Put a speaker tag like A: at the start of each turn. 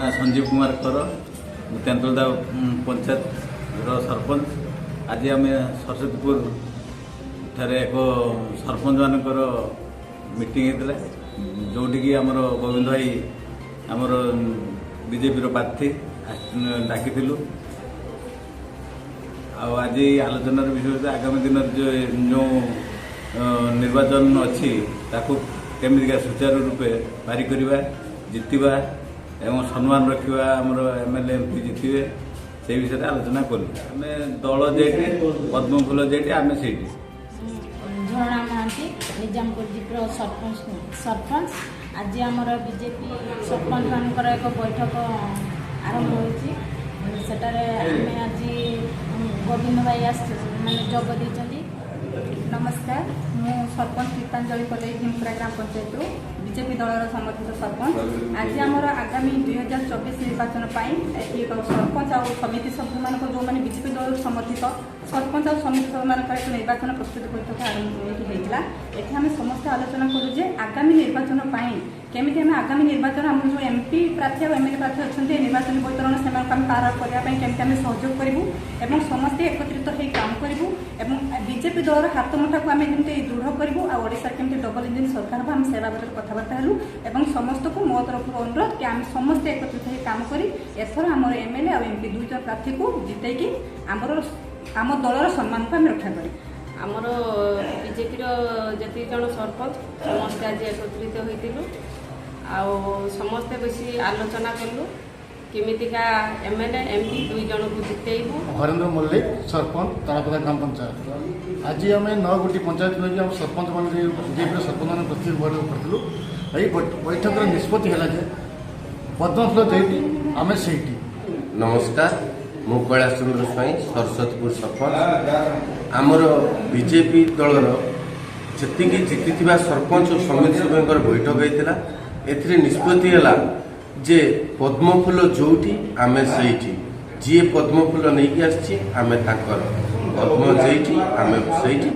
A: ना संजीव कुमार कर तेंतुलदा पंचायत सरपंच। आज आम सरस्वतीपुर ठारे एक सरपंच मानकर मीटिंग होता जोटिकी आमर गोविंद भाई आमर बीजेपी प्रार्थी डाकी आज आलोचनार विषय आगामी दिन जो निर्वाचन अच्छी केमिका सुचारू रूपे पारी करवा जितवा एवं सम्मान रखा आमर एमएलए एमपी जितवे से विषय आलोचना कलु। आम दल जेटी पद्मफुल जेटी आम से
B: झरणा महांती निजामपुर जिप्र सरपंच आज आमर बीजेपी सरपंच मानकर एक बैठक आरंभ होती आम आज गोविंद भाई मैंने जोग देती।
C: नमस्कार मु सरपंच गीतांजलि कले भीमपुरा ग्राम पंचायत बीजेपी दलर समर्थित सरपंच। आज आमर आगामी 2024 निर्वाचन एक सरपंच और समिति सभ्य मान जो मैंने बीजेपी दल समर्थित सरपंच और समिति सभ्य मान एक निर्वाचन प्रस्तुति बैठक आरंभ होता है। आम समस्त आलोचना करूँ जे आगामी निर्वाचन केमी आम आगामी निर्वाचन आम जो एमपी प्रार्थी और एमएलए प्रार्थी अच्छा निर्वाचन बैतरण से पार करने केमी सहयोग करूँ और समस्ते एकत्रित हो काम करूँ और बीजेपी दलर हाथ मुठा को आम जमी दृढ़ करूँ और केमी डबल इंजिन सरकार आम से बाबद कथबार्ता हेलु और समस्त को मो तरफ अनुरोध कि आम समस्ते एकत्रित हो काम कर एथर आम एमएलए और एमपी दुई जन प्रार्थी को जितैकी आम दलर सम्मान को आम रक्षा करें।
D: आमर बीजेपी जी जन सरपंच समस्ते आज एकत्रित होइतिलु समस्ते बेसी आलोचना कलु केमितिका एमएलए एमपी दुई जन को जितेबू।
E: हरेन्द्र मल्लिक सरपंच तारापदा ग्राम पंचायत। आज आम 9 गोटी पंचायत लगे सरपंच मान बीजेपी सरपंच मैंने प्रस्तुत करूँ यही बैठक निष्पत्ति है पद्मफुल जेटी आम से।
F: नमस्कार मु कैलाश चंद्र स्वाई सरस्वतीपुर सरपंच। आमर बीजेपी दलर जी जीति सरपंच और समिति सभ्य बैठक होता ए निष्पत्ति है जे पद्मफुल जोटी आमे सेठी जी पद्मफुल नहीं आसी आमे ताकर पद्म जेठी आमे सेठी।